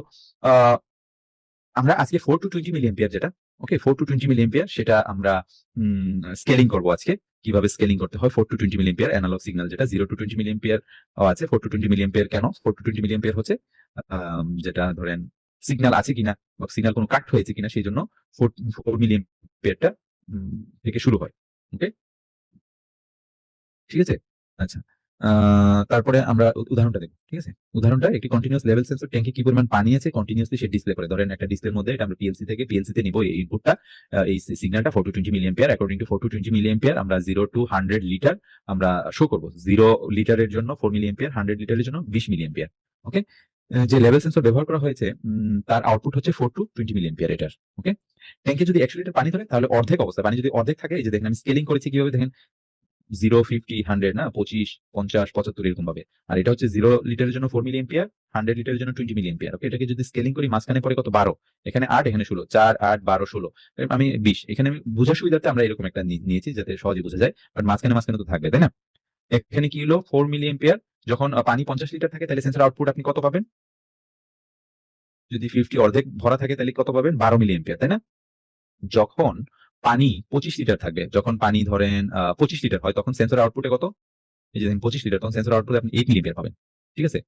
আমরা আজকে 4 টু 20 মিলি এম্পিয়ার যেটা, ওকে, 4 টু 20 মিলি এম্পিয়ার, সেটা আমরা স্কেলিং করব আজকে। কিভাবে স্কেলিং করতে হয় 4 to 20 milli ampere analog signal, যেটা 0 টু 20 মিলি এম্পিয়ার আছে। 4 টু 20 মিলি এম্পিয়ার কেন? 4 টু 20 মিলি এম্পিয়ার হচ্ছে যেটা ধরেন সিগন্যাল আছে কিনা বা সিগন্যাল কোনো কাট হয়েছে কিনা, সেই জন্য 4 মিলি এম্পিয়ারটা থেকে শুরু হয়। ওকে, ঠিক আছে? আচ্ছা, তারপরে আমরা উদাহরণটা দেখব, ঠিক আছে? উদাহরণটা, একটি কন্টিনিউয়াস লেভেল সেন্সর ট্যাঙ্কে কি পরিমাণ পানি আছে কন্টিনিউয়াসলি সে ডিসপ্লে করে। ধরেন একটা ডিসপ্লের মধ্যে, এটা আমরা পিএলসি তে নিব এই ইনপুটটা, এই সিগন্যালটা 4 to 20 milli ampere. According to 4 to 20 milli ampere আমরা 0 টু 100 লিটার আমরা শো করব। 0 লিটারের জন্য 4 মিলি এম্পিয়ার, 100 লিটারের জন্য 20 মিলি এম্পিয়ার। ওকে, যে লেভেল সেন্সর ব্যবহার করা হয়েছে, তার আউটপুট হচ্ছে 4 টু 20 মিলি এম্পিয়ার এটার। ওকে, ট্যাঙ্কে যদি 100 লিটার পানি ধরে তাহলে অর্ধেক অবস্থা পানি যদি অর্ধেক থাকে, এই যে দেখেন আমি স্কেলিং করেছি কিভাবে দেখেন, 0, 50, 100 না, 25, 50, 75 এরকম ভাবে। আর এটা হচ্ছে 0 লিটারের জন্য 4 মিলি এম্পিয়ার, 100 লিটারের জন্য 20 মিলি এম্পিয়ার। ওকে, এটাকে যদি স্কেলিং করি মাঝখানে পড়ে কত, 12, এখানে 8, এখানে 16, 4, 8, 12, 16, আমি 20। এখানে আমি বোঝার সুবিধার্থে আমরা এরকম একটা নিয়েছি যাতে সহজে বোঝা যায়, বাট মাঝখানে তো থাকবে, তাই না? এখানে কি হলো, 4 মিলি এম্পিয়ার। যখন পানি 50 লিটার থাকে তাহলে সেন্সর আউটপুট আপনি কত পাবেন? যদি 50 অর্ধেক ভরা থাকে তাহলে কত পাবেন? 12 মিলি এম্পিয়ার, তাই না? যখন পানি 25 লিটার থাকবে, যখন পানি ধরেন 25 লিটার হয়, তখন সেন্সর আউটপুটে কত? এই যে দেখেন 25 লিটার, তখন সেন্সর আউটপুটে আপনি 8 মিলি এম্পিয়ার পাবেন। ঠিক আছে?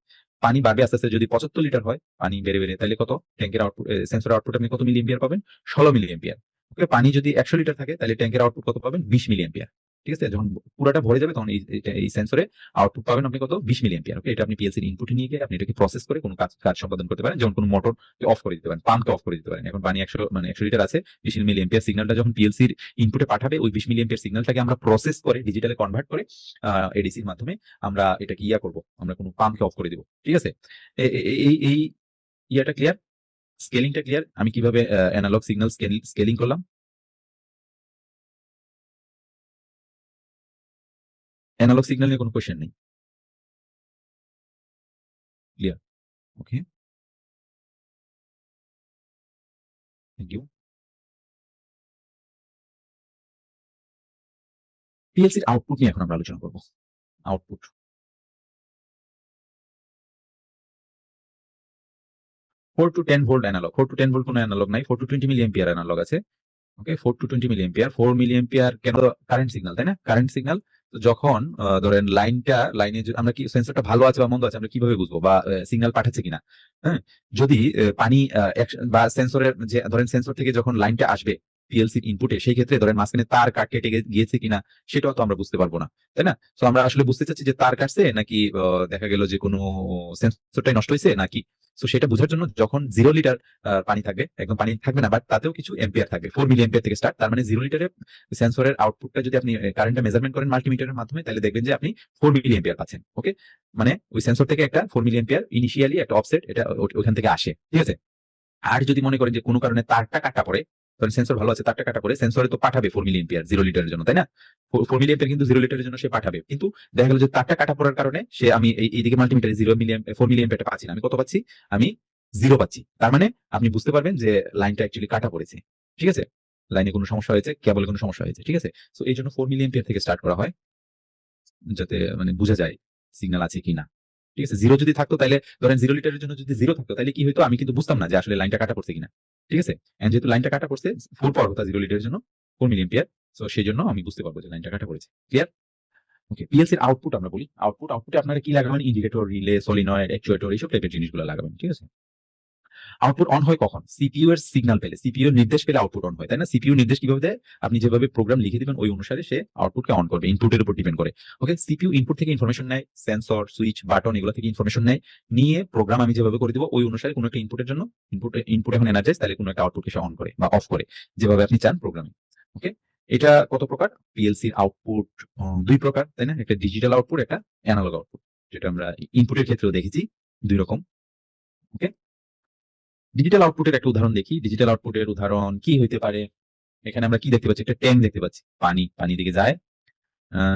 পানি বাড়বে আস্তে আস্তে, যদি 75 লিটার হয় পানি বেড়ে তাহলে কত? ট্যাঙ্কের আউটপুট, সেন্সর আউটপুট আপনি কত মিলি এম্পিয়ার পাবেন? 16 মিলি এম্পিয়ার। ওকে, পানি যদি 100 লিটার থাকে তাহলে ট্যাঙ্কের আউটপুট কত পাবেন? 20 মিলি এম্পিয়ার। ঠিক আছে? যখন পুরাটা ভরে যাবে তখন এই সেন্সরে আউটপুট পাবেন আপনি কত? 20 মিলি এম্পিয়ার। ওকে, এটা আপনি পিএলসির ইনপুটে নিয়ে গিয়ে আপনি এটাকে প্রসেস করে কোনো কাজ সম্পাদন করতে পারেন। যেমন কোনো মোটর অফ করে দিতে পারেন, পাম্পকে অফ করে দিতে পারেন। এখন পানি 100 লিটার আছে, 20 মিলি এম্পিয়ার সিগন্যালটা যখন পিএলসির ইনপুটে পাঠাবে, ওই 20 মিলি এম্পিয়ার সিগন্যালটাকে আমরা প্রসেস করে ডিজিটালে কনভার্ট করে এডিসির মাধ্যমে আমরা এটাকে করব, আমরা কোনো পাম্পকে অফ করে দিব। ঠিক আছে? এই ইয়াটা ক্লিয়ার? স্কেলিংটা ক্লিয়ার? আমি কিভাবে অ্যানালগ সিগন্যাল স্কেলিং করলাম? অ্যানালগ সিগন্যাল নিয়ে কোনো কোয়েশ্চেন নেই। ক্লিয়ার? Okay, thank you. পিএলসির আউটপুট নিয়ে এখন আমরা আলোচনা করব। Output 4 to 10 volt analogue. 4 to 10 volt কোনো অ্যানালগ নাই। 4 টু 20 মিলি অ্যাম্পিয়ার অ্যানালগ আছে। Okay, 4 to 20 milliampere. 4 milliampere কেন? কারেন্ট সিগন্যাল, তাই না? Current signal. তো যখন ধরেন লাইনে আমরা কি সেন্সরটা ভালো আছে বা মন্দ আছে আমরা কিভাবে বুঝবো, বা সিগন্যাল পাঠাচ্ছে কিনা? হ্যাঁ, যদি পানি বা সেন্সরের যে ধরেন সেন্সর থেকে যখন লাইনটা আসবে পিএলসির ইনপুটে, সেই ক্ষেত্রে ধরেন মাঝখানে তার কেটে গিয়েছে কিনা সেটাও তো আমরা বুঝতে পারবো না, তাই না? তো আমরা আসলে বুঝতে চাচ্ছি যে তার কাটছে নাকি দেখা গেল যে কোনো সেন্সরটাই নষ্ট হয়েছে নাকি। তো সেটা বোঝার জন্য যখন 0 লিটার পানি থাকবে, একদম পানি থাকবে না, বাট তাতেও কিছু এম্পিয়ার থাকবে, 4 মিলি এম্পিয়ার থেকে স্টার্ট। তার মানে 0 লিটারের সেন্সরের আউটপুটটা যদি আপনি কারেন্টটা মেজারমেন্ট করেন মাল্টিমিটারের মাধ্যমে, তাহলে দেখবেন যে আপনি 4 মিলি এম্পিয়ার পাচ্ছেন। ওকে, মানে ওই সেন্সর থেকে একটা 4 মিলি এম্পিয়ার ইনিশিয়ালি একটা অফসেট এটা ওখান থেকে আসে। ঠিক আছে? আর যদি মনে করেন যে কোনো কারণে তারটা কাটা পড়ে, ধরেন সেন্সর ভালো আছে, তারটা কাটা পড়ে, সেন্সরে তো পাঠাবে 4 মিলি এম্পিয়ার 0 লিটারের জন্য, তাই না? 4 মিলি এম্পিয়ার কিন্তু 0 লিটারের জন্য সে পাঠাবে, কিন্তু দেখা গেল যে তারটা কাটা পড়ার কারণে সে আমি এইদিকে মাল্টিমিটারে 0 মিলি 4 মিলি এম্পিয়ারটা পাচ্ছি না, আমি কত পাচ্ছি? আমি 0 পাচ্ছি। তার মানে আপনি বুঝতে পারবেন যে লাইনটা অ্যাকচুয়ালি কাটা পড়েছে। ঠিক আছে? লাইনে কোনো সমস্যা হয়েছে, কেবলে কোনো সমস্যা হয়েছে। ঠিক আছে? সো এইজন্য 4 মিলি এম্পিয়ার থেকে স্টার্ট করা হয়, যাতে মানে বুঝা যায় সিগন্যাল আছে কিনা। ঠিক আছে? 0 যদি থাকতো তাইলে ধরেন 0 লিটারের জন্য যদি 0 থাকতো তাইলে কি হইতো? আমি কিন্তু বুঝতাম না যে আসলে লাইনটা কাটা পড়ছে কিনা। ঠিক আছে? এন্ড যেহেতু লাইনটা কাটা পড়ছে 4 পাওয়ার কথা 0 লিটারের জন্য 4 মিলি এম্পিয়ার। সো সেজন্য আমি বুঝতে পারবো যে লাইনটা কাটা পড়েছে। ক্লিয়ার? ওকে, পিএলসির আউটপুট আমরা বলি। আউটপুটে আপনারা কি লাগাবেন? ইন্ডিকেটর, রিলে, সলিনয়েড, অ্যাকচুয়েটর এইসব টাইপের জিনিসগুলো লাগাবেন। ঠিক আছে? আউটপুট অন হয় কখন? সিপিইউ এর সিগন্যাল পেলে, সিপিইউ এর নির্দেশ পেলে আউটপুট অন হয়, তাই না? সিপিইউ নির্দেশ কিভাবে দেয়? আপনি যেভাবে প্রোগ্রাম লিখে দিবেন ওই অনুসারে সে আউটপুটকে অন করবে, ইনপুটের উপর ডিপেন্ড করে। ওকে, সিপিইউ ইনপুট থেকে ইনফরমেশন নেয়, সেন্সর, সুইচ, বাটন এগুলো থেকে ইনফরমেশন নেয়, নিয়ে প্রোগ্রাম আমি যেভাবে করে দিব ওই অনুসারে কোনো একটা ইনপুটের জন্য ইনপুট এখন এনার্জাইজ, তাহলে কোনো একটা আউটপুটকে সে অন করে বা অফ করে, যেভাবে আপনি চান প্রোগ্রামে। ওকে, এটা কত প্রকার? পিএলসির আউটপুট 2 প্রকার, তাই না? একটা ডিজিটাল আউটপুট, একটা অ্যানালগ আউটপুট, যেটা আমরা ইনপুটের ক্ষেত্রেও দেখেছি 2 রকম। ওকে, ডিজিটাল আউটপুটের একটা উদাহরণ দেখি। ডিজিটাল আউটপুটের উদাহরণ কি হইতে পারে? এখানে আমরা কি দেখতে পাচ্ছি? একটা ট্যাঙ্ক দেখতে পাচ্ছি। পানি দিকে যায়।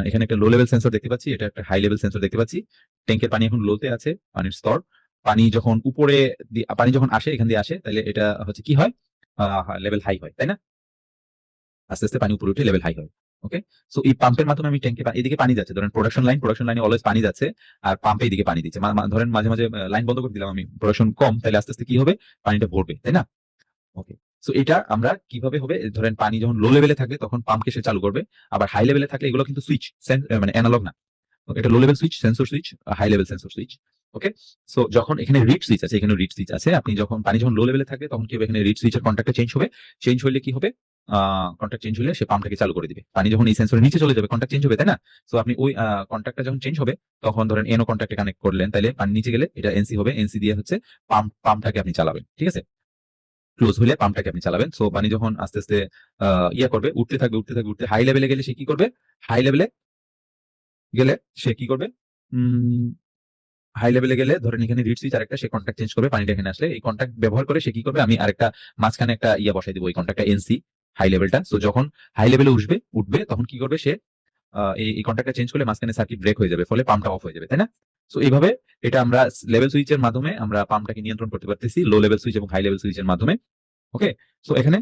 এখানে একটা লো লেভেল সেন্সর দেখতে পাচ্ছি। এটা একটা হাই লেভেল সেন্সর দেখতে পাচ্ছি। ট্যাঙ্কের পানি এখন লোতে আছে, পানির স্তর। পানি যখন উপরে পানি যখন আসে, এখান দিয়ে আসে, তাহলে এটা হচ্ছে কি হয়? লেভেল হাই হয়, তাই না? আস্তে আস্তে পানি উপরে উঠে লেভেল হাই হয়। ওকে, সো এই পাম্পের মাধ্যমে আমি ট্যাঙ্কে এদিকে পানি যাচ্ছে, ধরেন প্রোডাকশন লাইনে অলওয়েজ পানি যাচ্ছে, আর পাম্পে এদিকে পানি দিচ্ছে। ধরেন মাঝে মাঝে লাইন বন্ধ করে দিলাম আমি, প্রোডাকশন কম, তাহলে আস্তে আস্তে কি হবে? পানিটা ভরবে, তাই না? ওকে, সো এটা আমরা কিভাবে হবে? ধরেন পানি যখন লো লেভেলে থাকবে তখন পাম্পকে সে চালু করবে, আবার হাই লেভেলে থাকলে এগুলো কিন্তু সুইচ, মানে অ্যানালগ না। এটা low level switch, sensor switch, high level sensor switch. Okay, so যখন এখানে রিড সুইচ আছে, এখানে রিড সুইচ আছে, আপনি যখন পানি যখন লো লেভেলে থাকবে তখন কি হবে? এখানে রিড সুইচের কন্ট্যাক্টটা চেঞ্জ হবে। চেঞ্জ হলে কি হবে? কন্ট্যাক্ট চেঞ্জ হলে সে পাম্পটাকে চালু করে দিবে। পানি যখন এই সেন্সরের নিচে চলে যাবে কন্ট্যাক্ট চেঞ্জ হবে, তাই না? সো আপনি ওই কন্ট্যাক্টটা যখন চেঞ্জ হবে তখন ধরেন এনও কন্ট্যাক্টে কানেক্ট করলেন, তাহলে পানি নিচে গেলে এটা এনসি হবে, এনসি দিয়ে হচ্ছে পাম্পটাকে আপনি চালাবেন। ঠিক আছে? ক্লোজ হলে পাম্পটাকে আপনি চালাবেন। সো পানি যখন আস্তে আস্তে করবে, উঠতে হাই লেভেলে গেলে সে কি করবে? হাই লেভেলে গেলে সে কি করবে? হাই লেভেলে গেলে ধরেন এখানে রিড সুইচ আরেকটা, সে কন্ট্যাক্ট চেঞ্জ করবে, পানিটা এখানে আসলে এই কন্ট্যাক্ট ব্যবহার করে সে কি করবে, আমি আরেকটা মাঝখানে একটা ইয়া বসাই দিব, এই কন্ট্যাক্টটা এনসি হাই লেভেলটা। সো যখন হাই লেভেলে উঠবে তখন কি করবে সে, এই কন্ট্যাক্টটা চেঞ্জ করলে মাঝখানে সার্কিট ব্রেক হয়ে যাবে, ফলে পাম্পটা অফ হয়ে যাবে, তাই না? সো এইভাবে এটা আমরা লেভেল সুইচের মাধ্যমে আমরা পাম্পটাকে নিয়ন্ত্রণ করতে পারতেছি, লো লেভেল সুইচ এবং হাই লেভেল সুইচের মাধ্যমে। ওকে, সো এখানে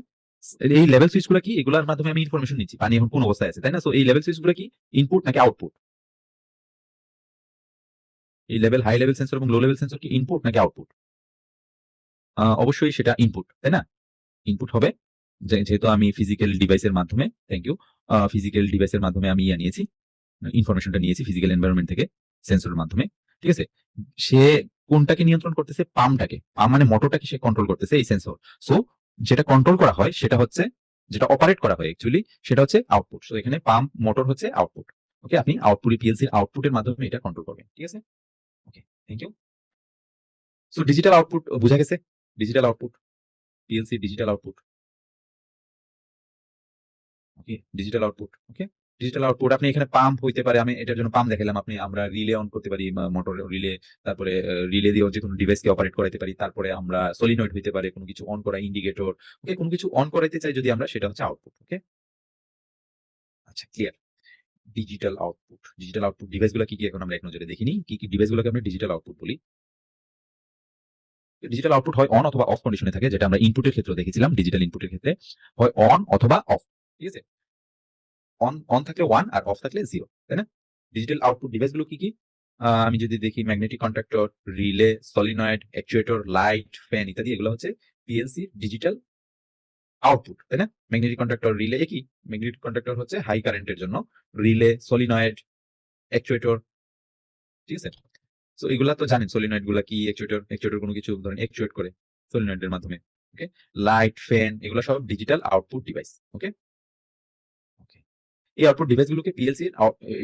এই লেভেল সুইচ গুলো কি, এগুলোর মাধ্যমে আমি ইনফরমেশন নিচ্ছি পানি এখন কোন অবস্থায় আছে, তাই না? সো এই লেভেল সুইচ গুলো কি, ইনপুট নাকি আউটপুট? এই লেভেল হাই লেভেল সেন্সর এবং লো লেভেল সেন্সর কি ইনপুট নাকি আউটপুট? অবশ্যই সেটা ইনপুট, তাই না? ইনপুট হবে, যেহেতু আমি ফিজিক্যাল ডিভাইসের মাধ্যমে, থ্যাংক ইউ, ফিজিক্যাল ডিভাইসের মাধ্যমে আমি নিয়েছি, ইনফরমেশনটা নিয়েছি ফিজিক্যাল এনভায়রনমেন্ট থেকে, সেন্সরের মাধ্যমে। ঠিক আছে, সে কোনটাকে নিয়ন্ত্রণ করতেছে, পাম্পটাকে, পাম্প মানে মোটরটাকে সে কন্ট্রোল করতেছে এই সেন্সর। সো যেটা কন্ট্রোল করা হয় সেটা হচ্ছে, যেটা অপারেট করা হয় অ্যাকচুয়ালি সেটা হচ্ছে আউটপুট। সো এখানে পাম্প মোটর হচ্ছে আউটপুট। ওকে, আপনি আউটপুট পিএলসির আউটপুটের মাধ্যমে এটা কন্ট্রোল করবেন। ঠিক আছে, okay, thank you. So digital output বোঝা গেছে, digital output, PLC digital output. Okay, digital output. Okay, digital output আপনি এখানে পাম্প হইতে পারে, আমি এটার জন্য পাম্প দেখালাম, আপনি আমরা রিলে অন করতে পারি, মোটর রিলে, তারপরে রিলে দিয়ে যে কোনো ডিভাইসকে অপারেট করাইতে পারি, তারপরে আমরা সলিনয়েড হইতে পারে, কোনো কিছু অন করা, ইন্ডিকেটর। ওকে, কোনো কিছু অন করাইতে চাই যদি আমরা, সেটা হচ্ছে আউটপুট। ওকে, আচ্ছা, clear. Digital output, digital output ডিভাইসগুলো কি কি এখন আমরা এক নজরে দেখিনি, কি কি ডিভাইসগুলোকে আমরা ডিজিটাল আউটপুট বলি। ডিজিটাল আউটপুট হয় অন অথবা অফ কন্ডিশনে থাকে, যেটা আমরা ইনপুটের ক্ষেত্রে দেখেছিলাম। ডিজিটাল ইনপুটের ক্ষেত্রে হয় অন অথবা অফ। ঠিক আছে, অন অন থাকলে 1 আর অফ থাকলে 0, তাই না? ডিজিটাল আউটপুট ডিভাইসগুলো কি কি? আমি যদি দেখি, magnetic contactor, relay, solenoid, actuator, light, fan ইত্যাদি, এগুলো হচ্ছে পিএলসি ডিজিটাল আউটপুট, তাই না? ম্যাগনেটিক কন্ট্যাক্টর, রিলে একই। ম্যাগনেটিক কন্ট্যাক্টর হচ্ছে হাই কারেন্টের জন্য, রিলে, সলিনয়েড, অ্যাকচুয়েটর। ঠিক আছে, সো এগুলা তো জানেন, সলিনয়েড গুলা কি, অ্যাকচুয়েটর কোনো কিছু ধরেন অ্যাকচুয়েট করে সলিনয়েডের মাধ্যমে। ওকে, লাইট, ফ্যান, এগুলো সব ডিজিটাল আউটপুট ডিভাইস। ওকে, এই আউটপুট ডিভাইসগুলোকে পিএলসি এর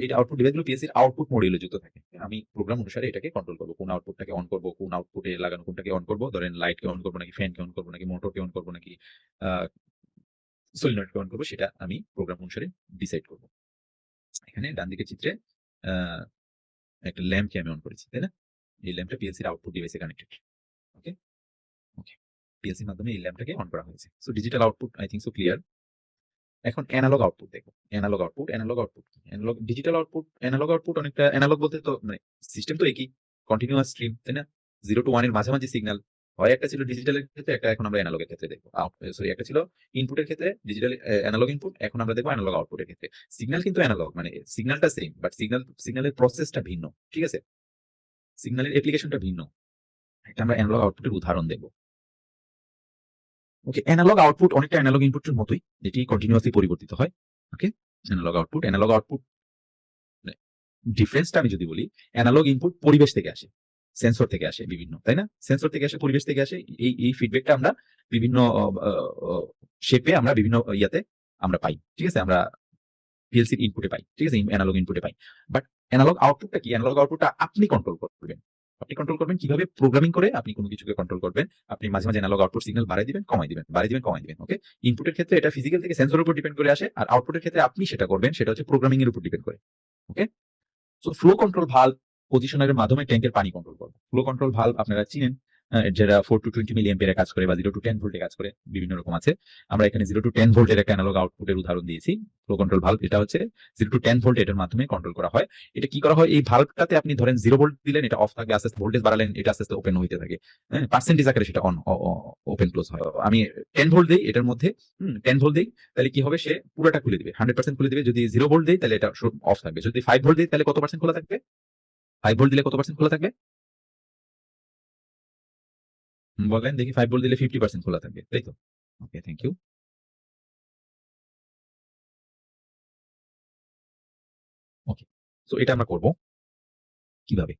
এই আউটপুট ডিভাইসগুলো পিএলসির আউটপুট মডিউলে যুক্ত থাকে। আমি প্রোগ্রাম অনুসারে এটাকে কন্ট্রোল করব, কোন আউটপুটটাকে অন করব, কোন আউটপুটে লাগানো কোনটাকে অন করব। ধরেন লাইটকে অন করব নাকি ফ্যানকে অন করব নাকি মোটরকে অন করব নাকি সলিনয়েডকে অন করব, সেটা আমি প্রোগ্রাম অনুসারে ডিসাইড করব। এখানে ডান দিকের চিত্রে আহ, একটা ল্যাম্পকে আমি অন করেছি, তাই না? এই ল্যাম্পটা পিএলসির আউটপুট ডিভাইসে কানেক্টেড। ওকে, ওকে, পিএলসির মাধ্যমে এই ল্যাম্পটাকে অন করা হয়েছে। So digital output I think so clear. এখন অ্যানালগ আউটপুট দেখো, অ্যানালগ আউটপুট, অ্যানালগ আউটপুট কি? Analog digital output, analog output অনেকটা, অ্যানালগ বলতে তো মানে সিস্টেম তো একই, কন্টিনিউয়াস স্ট্রিম, তাই না? 0 to 1 এর মাঝামাঝি সিগন্যাল হয়, একটা ছিল ডিজিটালের ক্ষেত্রে, একটা এখন আমরা অ্যানালগের ক্ষেত্রে দেখবো। সরি, একটা ছিল ইনপুটের ক্ষেত্রে ডিজিটাল অ্যানালগ ইনপুট, এখন আমরা দেখবো অ্যানালগ আউটপুটের ক্ষেত্রে। সিগন্যাল কিন্তু অ্যানালগ, মানে সিগন্যালটা সেম, বাট সিগন্যালের প্রসেসটা ভিন্ন। ঠিক আছে, সিগন্যালের অ্যাপ্লিকেশনটা ভিন্ন। এটা আমরা অ্যানালগ আউটপুটের উদাহরণ দেখবো। ওকে, অ্যানালগ আউটপুট অনেকটা অ্যানালগ ইনপুটের মতোই, যেটি কন্টিনিউয়াসলি পরিবর্তিত হয়। ওকে, অ্যানালগ আউটপুট ডিফারেন্সটা আমি যদি বলি, অ্যানালগ ইনপুট পরিবেশ থেকে আসে, সেন্সর থেকে আসে বিভিন্ন, তাই না? সেন্সর থেকে আসে, পরিবেশ থেকে আসে, এই ফিডব্যাকটা আমরা বিভিন্ন শেপে, আমরা বিভিন্ন ইয়াতে আমরা পাই। ঠিক আছে, আমরা পিএলসির ইনপুটে পাই। ঠিক আছে, অ্যানালগ ইনপুটে পাই। বাট অ্যানালগ আউটপুটটা কি? অ্যানালগ আউটপুটটা আপনি কন্ট্রোল করবেন। আপনি কন্ট্রোল করবেন কিভাবে? প্রোগ্রামিং করে আপনি কোনো কিছুকে কন্ট্রোল করবেন। আপনি মাঝে মাঝে অ্যানালগ আউটপুট সিগন্যাল বাড়াই দিবেন, কমাই দিবেন, বাড়াই দিবেন, কমাই দিবেন। ওকে, ইনপুটের ক্ষেত্রে এটা ফিজিক্যাল থেকে সেন্সরের উপর ডিপেন্ড করে আসে, আর আউটপুটের ক্ষেত্রে আপনি সেটা করবেন, সেটা হচ্ছে প্রোগ্রামিং এর উপর ডিপেন্ড করে। ওকে, সো ফ্লো কন্ট্রোল ভালভ পজিশনারের মাধ্যমে ট্যাঙ্কের পানি কন্ট্রোল করবে। ফ্লো কন্ট্রোল ভালভ আপনারা চিনেন, যেটা 4 to 20 মিলি এম্পিয়ারে কাজ করে বা 0 to 10 ভোল্টে কাজ করে, বিভিন্ন রকম আছে। আমরা এখানে 0 to 10 ভোল্টের একটা অ্যানালগ আউটপুটের উদাহরণ দিয়েছি। ফ্লো কন্ট্রোল ভালভ এটা হচ্ছে 0 to 10 ভোল্ট, এটার মাধ্যমে কন্ট্রোল করা হয়। এটা কি করা হয়? এই ভালভটাতে আপনি ধরেন 0 ভোল্ট দিলেন, এটা অফ থাকবে, আস্তে আস্তে ভোল্টেজ বাড়ালেন, এটা আস্তে আস্তে ওপেন হইতে থাকে। হ্যাঁ, পার্সেন্টেজ আকারে সেটা অন ওপেন ক্লোজ হয়। আমি 10 ভোল্ট দেই এটার মধ্যে, 10 ভোল্ট দেই, তাহলে কি হবে? সে পুরোটা খুলে দিবে, 100% খুলে দিবে। যদি 0 ভোল্ট দেই তাহলে এটা অফ থাকবে। যদি 5 ভোল্ট দেই তাহলে কত পার্সেন্ট খোলা থাকবে? 5 ভোল্ট দিলে কত পার্সেন্ট খোলা থাকবে? বলেন দেখি, 5 ভোল্ট দিলে 50% খোলা থাকবে, তাই তো? ওকে, থ্যাংক ইউ। ওকে, সো এটা আমরা করব কিভাবে?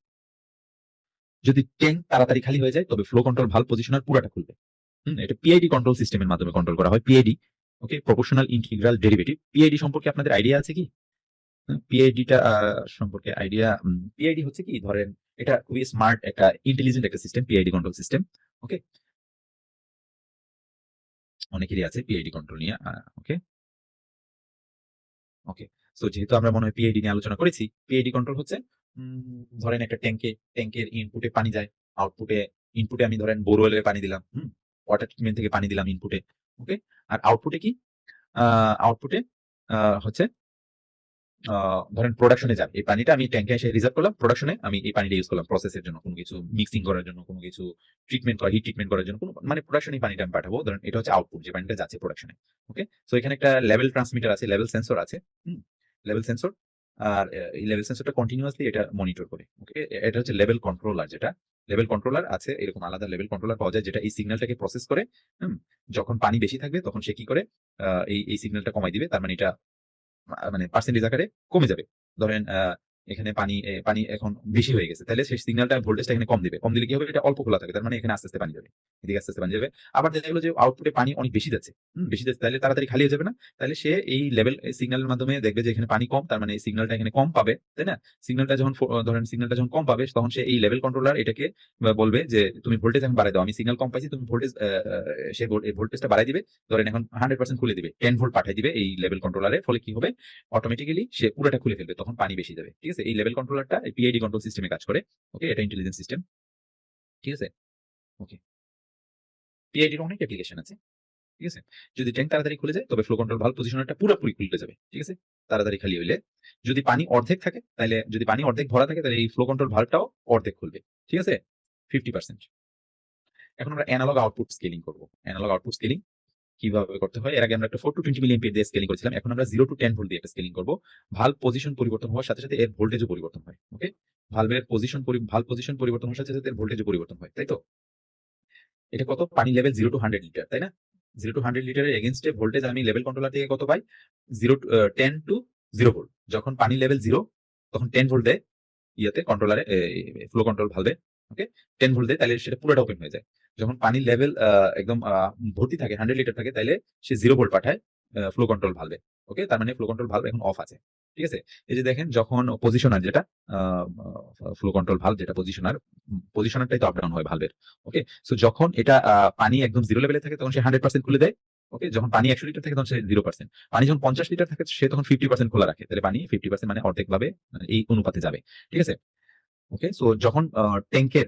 যদি ট্যাঙ্ক তাড়াতাড়ি খালি হয়ে যায় তবে ফ্লো কন্ট্রোল ভালভ পজিশনার পুরাটা খুলবে। এটা পিআইডি কন্ট্রোল সিস্টেমের মাধ্যমে কন্ট্রোল করা হয়। পিআইডি, ওকে, প্রপোর্শনাল ইন্টিগ্রাল ডেরিভেটিভ। পিআইডি সম্পর্কে আপনাদের আইডিয়া আছে কি? পিআইডিটা সম্পর্কে আইডিয়া, পিআইডি হচ্ছে কি, ধরেন এটা খুবই স্মার্ট একটা ইন্টেলিজেন্ট একটা সিস্টেম, পিআইডি কন্ট্রোল সিস্টেম। ওকে, অনেকেরই আছে পিআইডি কন্ট্রোল নিয়ে। ওকে, ওকে, সো যেহেতু আমরা মনে হয় পিআইডি নিয়ে আলোচনা করেছি, পিআইডি কন্ট্রোল হচ্ছে ধরেন একটা ট্যাঙ্কের ইনপুটে পানি যায়, আউটপুটে ইনপুটে আমি ধরেন বোরওয়েলের পানি দিলাম, ওয়াটার ট্রিটমেন্ট থেকে পানি দিলাম ইনপুটে। ওকে, আর আউটপুটে কি, আউটপুটে হচ্ছে ধরেন প্রোডাকশনে যাবে এই পানিটা, আমি ট্যাঙ্কে এসে রিজার্ভ করলাম, প্রোডাকশনে আমি এই পানিটা ইউজ করলাম প্রসেসের জন্য, কোনো কিছু মিক্সিং করার জন্য, কোনো কিছু ট্রিটমেন্ট করা, হিট ট্রিটমেন্ট করার জন্য, কোনো মানে প্রোডাকশনে পানিটা আমি পাঠাবো। ধরেন এটা হচ্ছে আউটপুট, যে পানিটা যাচ্ছে প্রোডাকশনে। ওকে, সো এখানে একটা লেভেল ট্রান্সমিটার আছে, লেভেল সেন্সর আছে, লেভেল সেন্সর। আর এই লেভেল সেন্সরটা কন্টিনিউয়াসলি এটা মনিটর করে। ওকে, এটা হচ্ছে লেভেল কন্ট্রোলার, যেটা লেভেল কন্ট্রোলার আছে, এরকম আলাদা লেভেল কন্ট্রোলার পাওয়া যায়, যেটা এই সিগন্যালটাকে প্রসেস করে। হুম, যখন পানি বেশি থাকবে তখন সে কি করে, এই সিগন্যালটা কমাই দিবে, তার মানে এটা মানে পার্সেন্টেজ আকারে কমে যাবে। ধরেন এখানে পানি এখন বেশি হয়ে গেছে, তাহলে সেই সিগন্যালটা ভোল্টেজটা এখানে কম দিবে। কম দিলে কি হবে, এটা অল্প খোলা থাকে, তার মানে এখানে আস্তে আস্তে পানি যাবে, এদিকে আস্তে আস্তে পানি যাবে। আবার দেখা গেলো যে আউটপুটে পানি অনেক বেশি যাচ্ছে, বেশি যাচ্ছে, তাহলে তাড়াতাড়ি খালি হয়ে যাবে না। তাহলে সে এই লেভেল সিগন্যালের মাধ্যমে দেখবে যে এখানে পানি কম, তার মানে এই সিগন্যালটা এখানে কম পাবে, তাই না? সিগন্যালটা যখন ধরেন সিগন্যালটা যখন কম পাবে, তখন সে এই লেভেল কন্ট্রোলার এটাকে বলবে যে তুমি ভোল্টেজ এখন বাড়াই দাও, আমি সিগন্যাল কম পাইছি, তুমি ভোল্টেজ, সে ভোল্টেজটা বাড়াই দিবে। ধরেন এখন 100% খুলে দিবে, 10 ভোল্ট পাঠিয়ে দিবে এই লেভেল কন্ট্রোলারে। ফলে কি হবে, অটোমেটিক্যালি সে পুরোটা খুলে ফেলবে, তখন পানি বেশি যাবে। ঠিক আছে, এই লেভেল কন্ট্রোলারটা পিআইডি কন্ট্রোল সিস্টেমে কাজ করে। ওকে, এটা ইন্টেলিজেন্স সিস্টেম। ঠিক আছে, ওকে, পিআইডির অনেক অ্যাপ্লিকেশন আছে। ঠিক আছে, যদি ট্যাঙ্ক তাড়াতাড়ি খুলে যায় তবে ফ্লো কন্ট্রোল ভালভ পজিশনারটা পুরোপুরি খুলে যাবে। ঠিক আছে, তাড়াতাড়ি খালি হইলে। যদি পানি অর্ধেক থাকে, তাহলে যদি পানি অর্ধেক ভরা থাকে, তাহলে এই ফ্লো কন্ট্রোল ভালভটাও অর্ধেক খুলবে। ঠিক আছে, 50%। এখন আমরা অ্যানালগ আউটপুট স্কেলিং করব। অ্যানালগ আউটপুট স্কেলিং কিভাবে করতে হয়, এর আগে আমরা একটা 4 to 20 মিলি এম্পিয়ার দিয়ে স্কেলিং করেছিলাম, এখন আমরা 0 to 10 ভোল্ট দিয়ে একটা স্কেলিং করব। ভালভ পজিশন পরিবর্তন হওয়ার সাথে সাথে এর ভোল্টেজও পরিবর্তন হয়। ওকে, ভালভ পজিশন পরিবর্তন হওয়ার সাথে সাথে এর ভোল্টেজও পরিবর্তন হয়, তাই তো? এটা কত, পানি লেভেল 0 to 100 লিটার, তাই না? 0 to 100 লিটারের এগেইনস্টে ভোল্টেজ আমি লেভেল কন্ট্রোলার থেকে কত পাই, 10 to 0 ভোল্ট। যখন পানি লেভেল 0, তখন 10 ভোল্ট দেয় ইয়াতে কন্ট্রোলারে, ফ্লো কন্ট্রোল ভালভে। ওকে, 10 ভোল্ট দেয়, তাহলে সেটা পুরোটা ওপেন হয়ে যায়। যখন পানির লেভেল একদম ভর্তি থাকে, 100 লিটার থাকে, তাইলে সে 0 ভোল্ট পাঠায় ফ্লো কন্ট্রোল ভালভে। ওকে, তার মানে ফ্লো কন্ট্রোল ভালভ এখন অফ আছে। ঠিক আছে, এই যে দেখেন, যখন পজিশনার যেটা ফ্লো কন্ট্রোল ভালভ, যেটা পজিশনারটাই তো আপ ডাউন হয় ভালভের। ওকে, সো যখন এটা পানি একদম 0 লেভেলে থাকে, তখন সে 100% খুলে দেয়। ওকে, যখন পানি 100 লিটার থাকে তখন সে 0%। পানি যখন 50 লিটার থাকে সে তখন 50% খোলা রাখে, তাহলে পানি 50% মানে অর্ধেক ভাবে এই অনুপাতে যাবে। ঠিক আছে, ওকে, সো যখন ট্যাঙ্কের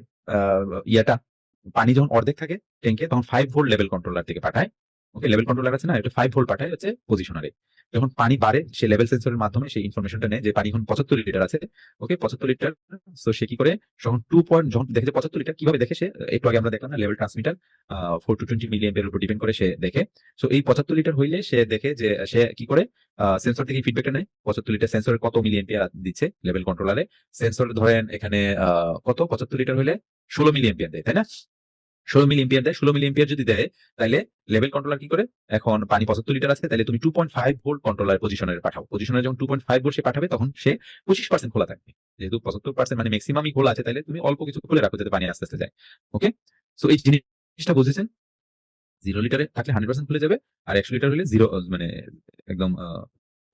ইয়াটা পানি যখন অর্ধেক থাকে ট্যাঙ্কে, তখন 5 ভোল্ট লেভেল কন্ট্রোলার থেকে পাঠায়। ওকে, লেভেল কন্ট্রোলার আছে না, এটা 5 ভোল্ট পাঠায় হচ্ছে পজিশনারে। যখন পানি বাড়ে, সে লেভেল সেন্সরের মাধ্যমে সেই ইনফরমেশনটা নেয় যে পানি এখন 75 লিটার আছে। ওকে, 75 লিটার। সো সে কি করে, যখন 2 পয়েন্ট, যখন দেখে যে 75 লিটার, কিভাবে দেখে সে, একটু আগে আমরা দেখলাম না, লেভেল ট্রান্সমিটার 4 to 20 মিলি এর উপর ডিপেন্ড করে সে দেখে। সো এই 75 লিটার হইলে সে দেখে যে সে কি করে, সেন্সর থেকে ফিডব্যাকটা নেয় 75 লিটার সেন্সরের কত মিলি এম্পিয়ার দিচ্ছে লেভেল কন্ট্রোলারে। সেন্সর ধরেন এখানে কত 75 লিটার হলে 16 মিলি এম্পিয়ার দেয়, তাই না? 16 মিলি এম্পিয়ার দেয়। 16 মিলি এম্পিয়ার যদি দেয়, তাহলে লেভেল কন্ট্রোলার কি করে, এখন পানি 75 লিটার আছে, তাহলে তুমি 2.5 ভোল্ট কন্ট্রোলার পজিশনারে পাঠাও। পজিশনারে যখন 2.5 ভোল্ট সে পাঠাবে, তখন সে 25% খোলা থাকবে। যেহেতু 75% মানে ম্যাক্সিমামই খোলা আছে, তাহলে তুমি অল্প কিছু খুলে রাখো যাতে পানি আস্তে আস্তে যায়। ওকে, সো এই জিনিসটা বুঝেছেন? 0 লিটারে থাকলে 100% খুলে যাবে, আর 100 লিটার হলে 0 মানে একদম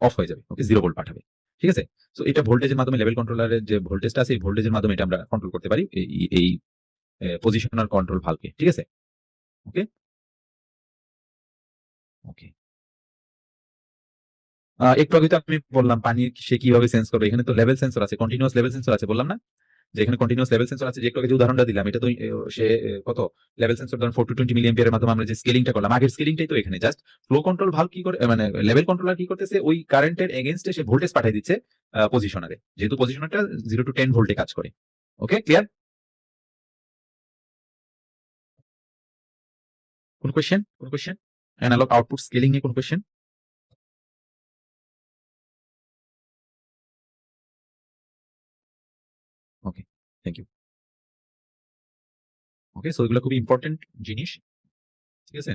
অফ হয়ে যাবে। ওকে, 0 ভোল্ট পাঠাবে। ঠিক আছে? সো এটা ভোল্টেজের মাধ্যমে, লেভেল কন্ট্রোলারের যে ভোল্টেজটা আছে, এই ভোল্টেজের মাধ্যমে এটা আমরা কন্ট্রোল করতে পারি এই পজিশনাল কন্ট্রোল ভালভকে। ঠিক আছে? ওকে? ওকে। একটু আগে তো আমি বললাম পানি সে কিভাবে সেন্স করবে। এখানে তো লেভেল সেন্সর আছে, কন্টিনিউয়াস লেভেল সেন্সর আছে, বললাম না? যে এখানে কন্টিনিউয়াস লেভেল সেন্সর আছে, যে একটু আগে যে উদাহরণটা দিলাম, এটা তো সে কত লেভেল সেন্সর, ধরেন 4 to 20 মিলি এম্পিয়ারের মাধ্যমে আমরা যে স্কেলিংটা করলাম, আগের স্কেলিংটাই তো এখানে। জাস্ট ফ্লো কন্ট্রোল ভালভ কি করে, মানে লেভেল কন্ট্রোলার কি করতেছে, ওই কারেন্টের এগেইনস্টে সে ভোল্টেজ পাঠিয়ে দিচ্ছে পজিশনারে, যেহেতু পজিশনারটা 0 to 10 ভোল্টে কাজ করে। Okay, clear? কোন কোয়েশ্চেন, কোন কোয়েশ্চেন? অ্যানালগ আউটপুট স্কেলিং নিয়ে কোন question? Okay, thank you. Okay, so এগুলো খুবই ইম্পর্টেন্ট জিনিস। ঠিক আছে?